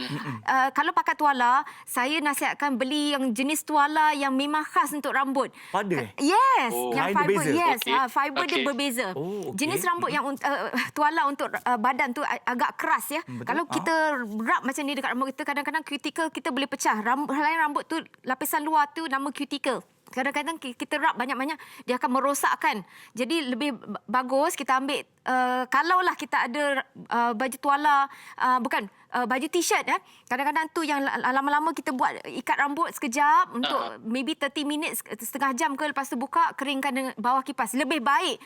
Kalau pakai tuala, saya nasihatkan beli yang jenis tuala yang memang khas untuk rambut. Pada? Yes, yang Lain fiber. berbeza? Yes, fiber dia berbeza. Jenis rambut yang tuala untuk badan tu agak keras ya. Betul. Kalau kita rub macam ni dekat rambut kita, kadang-kadang cuticle kita boleh pecah. Helai rambut tu, lapisan luar tu nama cuticle. Kadang-kadang kita rub banyak-banyak, dia akan merosakkan. Jadi lebih bagus kita ambil, kalaulah kita ada baju tuala, baju t-shirt. Kadang-kadang tu yang lama-lama kita buat ikat rambut sekejap untuk maybe 30 minit, setengah jam ke, lepas tu buka, keringkan dengan bawah kipas. Lebih baik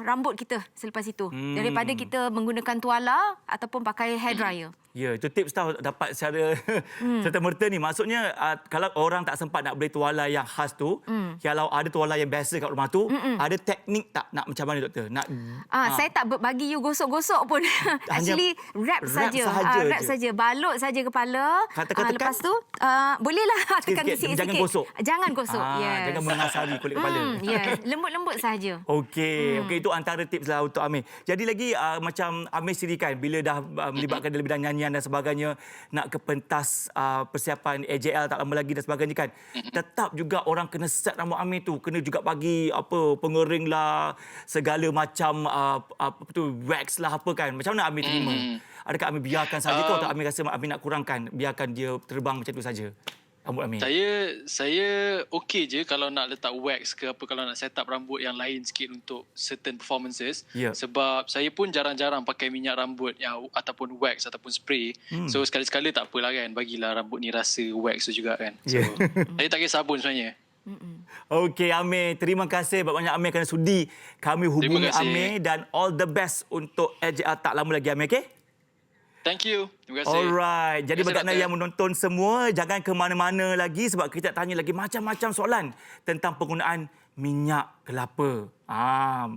rambut kita selepas itu daripada kita menggunakan tuala ataupun pakai hair dryer. Ya, itu tips tahu dapat secara serta-merta ni. Maksudnya kalau orang tak sempat nak beli tuala yang khas tu, kalau ada tuala yang biasa kat rumah tu, ada teknik tak nak macam mana doktor? Nak saya tak bagi you gosok-gosok pun. Actually wrap saja. Wrap saja. Balut saja kepala. Tekan-tekan? Lepas tu bolehlah tekan sikit-sikit. Jangan gosok. Jangan gosok. Yes. Jangan mengasari kulit kepala. Yes. Lembut-lembut saja. Okey, itu antara tips lah untuk Amir. Jadi lagi macam Amir sendiri kan, bila dah melibatkan dalam bidang nyanyian dan sebagainya, nak ke pentas persiapan AJL tak lama lagi dan sebagainya kan, tetap juga orang kena set rambut Amir tu, kena juga bagi pengering lah, segala macam wax lah apa kan. Macam mana Amir terima? Adakah Amir biarkan saja atau Amir rasa Amir nak kurangkan, biarkan dia terbang macam tu saja? rambut Amir? Saya okey je kalau nak letak wax ke apa, kalau nak set up rambut yang lain sikit untuk certain performances. Sebab saya pun jarang-jarang pakai minyak rambut yang ataupun wax ataupun spray. So sekali-sekala tak apalah kan, bagilah rambut ni rasa wax tu juga kan. So saya tak kisah sabun sebenarnya. Okey Amir, terima kasih banyak Amir kerana sudi kami hubungi Amir, dan all the best untuk AJR tak lama lagi Amir, okey? Thank you. Terima kasih. Alright. Jadi Terima kasih, bagi anda Doktor. yang menonton semua, jangan ke mana-mana lagi sebab kita tanya lagi macam-macam soalan tentang penggunaan minyak kelapa,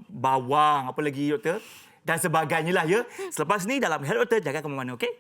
bawang, apa lagi doktor? Dan sebagainya lah ya. Selepas ni dalam Hello Doktor, jangan ke mana-mana, okey?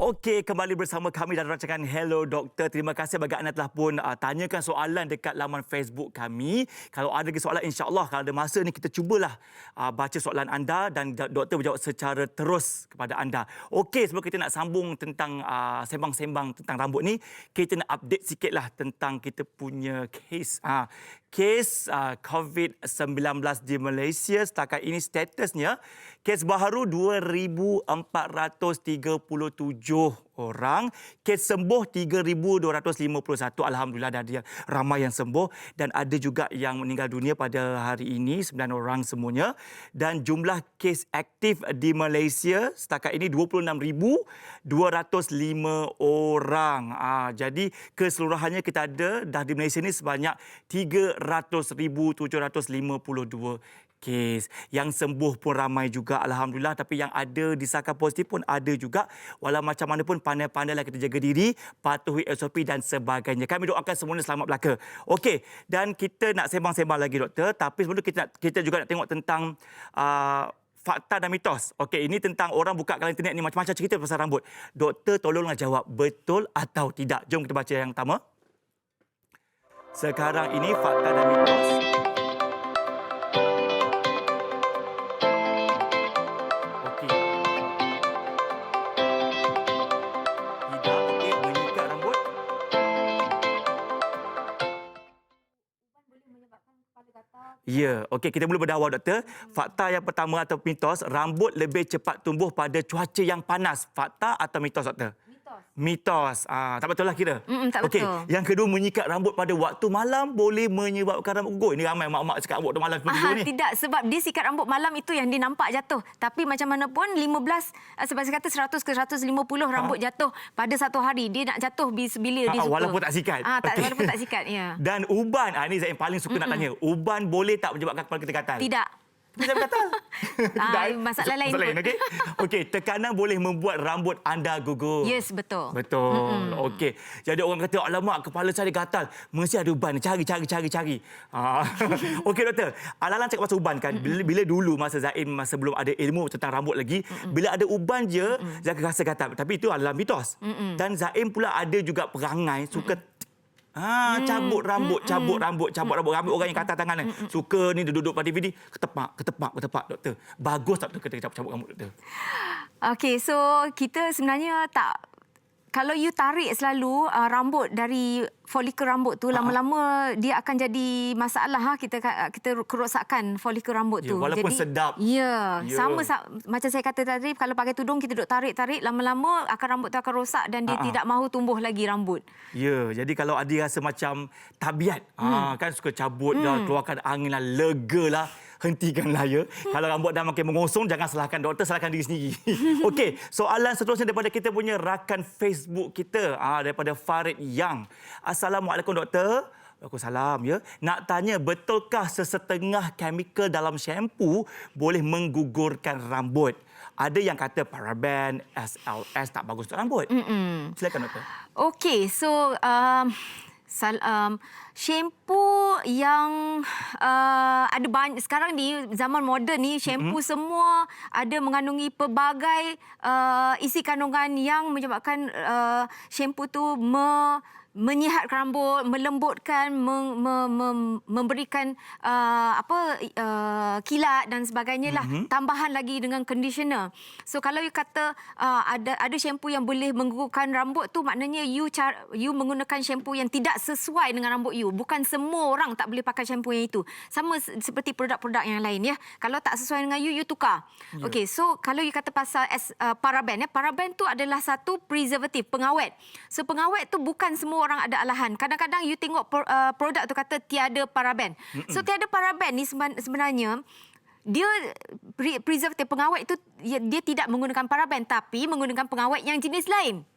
Okey, kembali bersama kami dalam rancangan Hello Doktor. Terima kasih bagi anda telah pun tanyakan soalan dekat laman Facebook kami. Kalau ada lagi soalan, insya-Allah kalau ada masa ni kita cubalah baca soalan anda dan doktor berjawab secara terus kepada anda. Okey, sebelum kita nak sambung tentang sembang-sembang tentang rambut ni, kita nak update sikitlah tentang kita punya kes. Kes COVID-19 di Malaysia setakat ini statusnya kes baharu 2,437 orang, kes sembuh 3,251. Alhamdulillah ada ramai yang sembuh dan ada juga yang meninggal dunia pada hari ini, 9 orang semuanya. Dan jumlah kes aktif di Malaysia setakat ini 26,205 orang. Jadi keseluruhannya kita ada dah di Malaysia ni sebanyak 300,752 kes. Yang sembuh pun ramai juga, Alhamdulillah. Tapi yang ada disahkan positif pun ada juga. Walau macam mana pun, pandai-pandailah kita jaga diri, patuhi SOP dan sebagainya. Kami doakan semuanya selamat belaka. Okey, dan kita nak sembang-sembang lagi doktor. Tapi sebelum tu kita juga nak tengok tentang fakta dan mitos. Okey, ini tentang orang buka kat internet ni macam-macam cerita pasal rambut. Doktor tolonglah jawab betul atau tidak. Jom kita baca yang pertama. Sekarang ini fakta dan mitos. Ya, okey, kita mula berdawai doktor. Fakta yang pertama atau mitos, rambut lebih cepat tumbuh pada cuaca yang panas. Fakta atau mitos doktor? Mitos. Tak betul lah kira. Tak okey, betul. yang kedua, menyikat rambut pada waktu malam boleh menyebabkan rambut gugur. Ini ramai mak-mak sikat rambut waktu malam seperti ni. Tidak, sebab dia sikat rambut malam itu yang dia nampak jatuh. Tapi macam mana pun 15, sebab saya kata 100 ke 150 rambut jatuh pada satu hari. Dia nak jatuh bila dia suka. Walaupun tak sikat. Okey. Walaupun tak sikat, ya. Dan uban, ini saya yang paling suka nak tanya. Uban boleh tak menyebabkan kepala kita gatal? Tidak. Macam gatal. Masalah lain. Okey. Okey, tekanan boleh membuat rambut anda gugur. Yes, betul. Betul. Okey. Jadi orang kata, alamak, kepala saya gatal. Mesti ada uban. Cari. Okey doktor. Alalan cakap pasal uban kan. Bila dulu masa Zain, masa belum ada ilmu tentang rambut lagi, bila ada uban je, Zain rasa gatal. Tapi itu adalah mitos. Dan Zain pula ada juga perangai suka cabut rambut orang yang kata tangan suka ni duduk pada DVD ketepak doktor. Bagus tak doktor kita cabut rambut doktor? Okey, so kita sebenarnya tak, kalau you tarik selalu rambut dari folikel rambut tu, lama-lama dia akan jadi masalah. Kita kerosakan folikel rambut tu. Walaupun jadi, sedap. Ya, sama macam saya kata tadi, kalau pakai tudung kita duduk tarik, lama-lama rambut tu akan rosak dan dia tidak mahu tumbuh lagi rambut. Ya, jadi kalau ada rasa macam tabiat, kan suka cabut dah, keluarkan angin lah, lega lah, hentikanlah ya. Kalau rambut dah makin mengosong, jangan salahkan doktor, salahkan diri sendiri. Okey, soalan seterusnya daripada kita punya rakan Facebook kita, daripada Farid Yang. Assalamualaikum doktor. Waalaikumsalam ya. Nak tanya, betulkah sesetengah chemical dalam shampoo boleh menggugurkan rambut? Ada yang kata paraben, SLS tak bagus untuk rambut. Silakan doktor. Okey, so shampoo yang ada banyak sekarang ni, zaman moden ni, shampoo semua ada mengandungi pelbagai isi kandungan yang menyebabkan shampoo tu menyihatkan rambut, melembutkan, memberikan kilat dan sebagainya lah. Tambahan lagi dengan conditioner. So kalau you kata ada shampoo yang boleh menggugurkan rambut tu, maknanya you menggunakan shampoo yang tidak sesuai dengan rambut you. Bukan semua orang tak boleh pakai shampoo yang itu. Sama seperti produk-produk yang lain ya. Kalau tak sesuai dengan you tukar. Okey, so kalau you kata pasal paraben ya, paraben tu adalah satu preservatif, pengawet. So pengawet tu bukan semua orang ada alahan. Kadang-kadang you tengok produk tu kata tiada paraben. So tiada paraben ni sebenarnya dia preservatif, pengawet itu dia tidak menggunakan paraben tapi menggunakan pengawet yang jenis lain.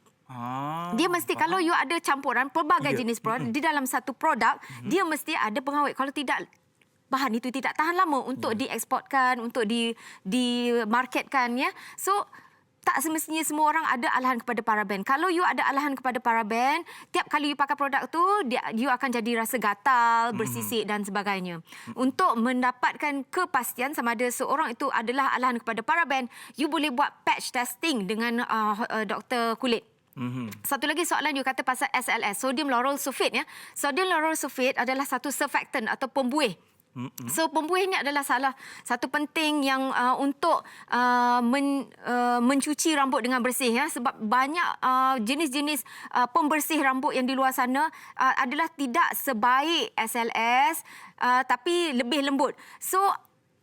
Dia mesti kalau you ada campuran pelbagai jenis produk di dalam satu produk, dia mesti ada pengawet. Kalau tidak, bahan itu tidak tahan lama untuk dieksportkan, untuk dimarketkan ya. So tak semestinya semua orang ada alahan kepada paraben. Kalau you ada alahan kepada paraben, tiap kali you pakai produk tu, you akan jadi rasa gatal, bersisik dan sebagainya. Untuk mendapatkan kepastian sama ada seorang itu adalah alahan kepada paraben, you boleh buat patch testing dengan doktor kulit. Satu lagi soalan you kata pasal SLS, sodium lauryl sulfate ya. Sodium lauryl sulfate adalah satu surfactant atau pembuih. So pembuih ini adalah salah satu penting yang untuk mencuci rambut dengan bersih ya, sebab banyak jenis-jenis pembersih rambut yang di luar sana adalah tidak sebaik SLS tapi lebih lembut. So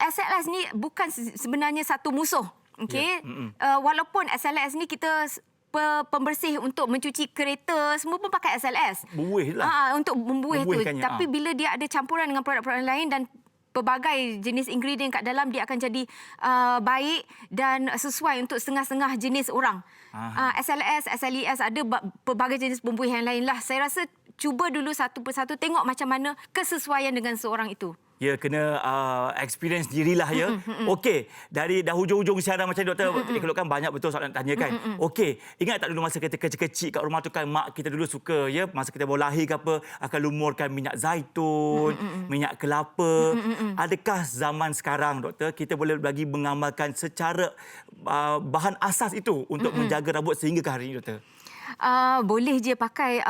SLS ni bukan sebenarnya satu musuh. Okey. Walaupun SLS ni kita pembersih untuk mencuci kereta semua pun pakai SLS. Buih lah. Untuk membuih tu. Tapi bila dia ada campuran dengan produk-produk lain dan pelbagai jenis ingredient kat dalam, dia akan jadi baik dan sesuai untuk setengah-setengah jenis orang. SLS, SLES, ada pelbagai jenis pembuih yang lain lah. Saya rasa cuba dulu satu persatu, tengok macam mana kesesuaian dengan seorang itu. Ya, kena experience dirilah ya. Okey, dari dah hujung-hujung siaran macam doktor elokkan banyak betul soalan nak tanya kan. Okey, ingat tak dulu masa kita kecil-kecil kat rumah tu kan, mak kita dulu suka ya, masa kita baru lahir ke apa, akan lumurkan minyak zaitun, minyak kelapa. Adakah zaman sekarang doktor kita boleh lagi mengamalkan secara bahan asas itu untuk menjaga rambut sehingga ke hari ini doktor? Boleh je pakai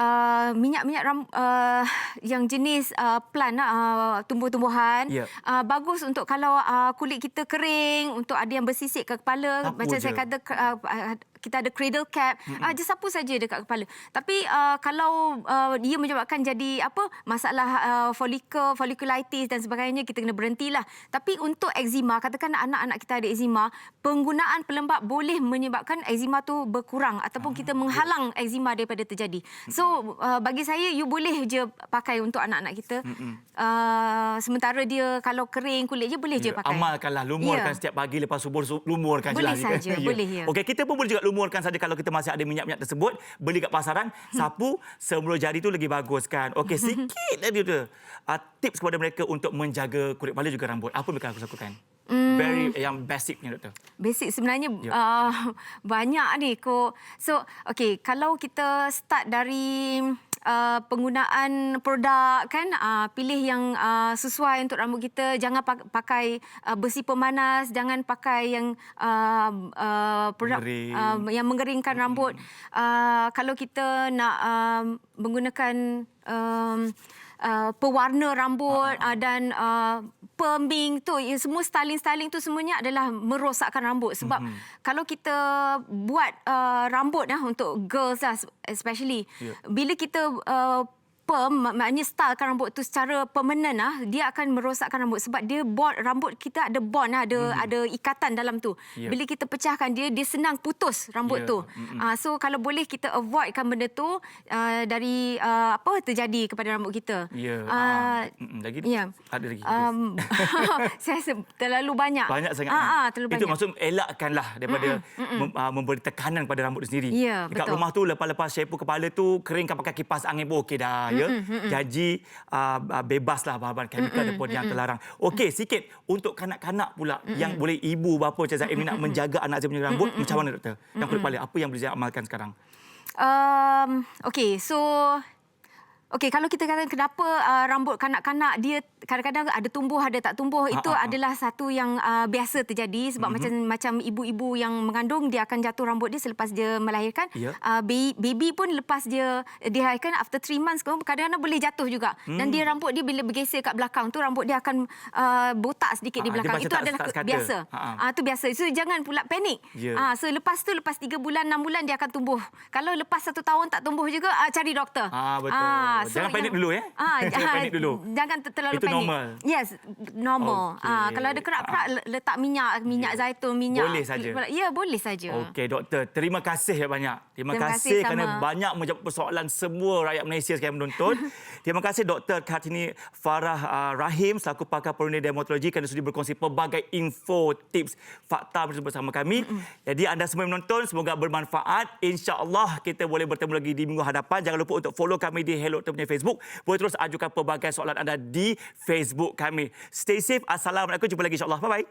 minyak-minyak yang jenis plant, tumbuh-tumbuhan. Bagus untuk kalau kulit kita kering, untuk ada yang bersisik ke kepala. Sapu macam je. saya kata, kita ada cradle cap, dia sapu saja dekat kepala. Tapi kalau dia menyebabkan jadi masalah folliculitis dan sebagainya, kita kena berhentilah. Tapi untuk eczema, katakan anak-anak kita ada eczema, penggunaan pelembap boleh menyebabkan eczema tu berkurang ataupun kita menghalang eczema daripada terjadi. So bagi saya, you boleh je pakai untuk anak-anak kita. Sementara dia kalau kering kulit je, boleh je pakai. Amalkanlah, lumurkan setiap pagi lepas subuh, lumurkan je lah. Boleh saja, boleh ya. Okey, kita pun boleh juga lumurkan saja kalau kita masih ada minyak-minyak tersebut, beli kat pasaran, sapu semula jari tu lagi bagus kan. Okey, sikit lagi tu. Tips kepada mereka untuk menjaga kulit kepala juga rambut. Apa mereka harus lakukan? Very yang basicnya doktor. Basic sebenarnya banyak ni kok. So, okey, kalau kita start dari penggunaan produk kan, pilih yang sesuai untuk rambut kita. Jangan pakai besi pemanas, jangan pakai yang produk yang mengeringkan rambut. Kalau kita nak menggunakan pewarna rambut dan perming tu, semua styling tu semuanya adalah merosakkan rambut. Sebab kalau kita buat rambut untuk girls lah especially, bila kita maknanya stylekan rambut tu secara permanent dia akan merosakkan rambut sebab dia rambut kita ada bond ada ikatan dalam tu. Bila kita pecahkan dia senang putus rambut tu. So kalau boleh kita avoidkan benda tu dari terjadi kepada rambut kita. Lagi ada lagi. Saya rasa terlalu banyak. Banyak sangat. Terlalu itu banyak. maksud elakkanlah daripada memberi tekanan pada rambut sendiri. Dekat betul. rumah tu lepas shampoo kepala tu keringkan pakai kipas angin pun okey dah. Jadi bebaslah bahan-bahan kimia ataupun yang terlarang. Okey, sikit untuk kanak-kanak pula yang boleh ibu bapa macam Zaim ni nak menjaga anak Zaim punya rambut, macam mana doktor? Yang kulit kepala apa yang boleh saya amalkan sekarang? Okey, so Okey, kalau kita katakan kenapa rambut kanak-kanak dia kadang-kadang ada tumbuh, ada tak tumbuh, itu adalah satu yang biasa terjadi sebab macam ibu-ibu yang mengandung, dia akan jatuh rambut dia selepas dia melahirkan. Baby pun lepas dia dilahirkan after 3 months kadang-kadang boleh jatuh juga. Dan dia rambut dia bila bergeser kat belakang tu rambut dia akan botak sedikit di belakang. Itu adalah biasa. Itu biasa. So jangan pula panik. So lepas 3 bulan 6 bulan dia akan tumbuh. Kalau lepas 1 tahun tak tumbuh juga cari doktor. Betul. Jangan panik dulu ya. Jangan panik dulu. Jangan terlalu Itu panik. normal. Yes, normal. Okey. Kalau ada kerak-kerak letak minyak zaitun, minyak. Boleh saja. Ya, boleh saja. Okey, doktor. Terima kasih banyak. Terima Terima kasih kasih kerana sama. banyak menjawab persoalan semua rakyat Malaysia sekarang menonton. Terima kasih Dr. Kartini Farah Rahim selaku pakar perunding dermatologi kerana sudi berkongsi pelbagai info, tips, fakta bersama kami. Jadi anda semua yang menonton semoga bermanfaat. InsyaAllah kita boleh bertemu lagi di minggu hadapan. Jangan lupa untuk follow kami di Hello Doktor punya Facebook. Boleh terus ajukan pelbagai soalan anda di Facebook kami. Stay safe. Assalamualaikum. Jumpa lagi insyaAllah. Bye-bye.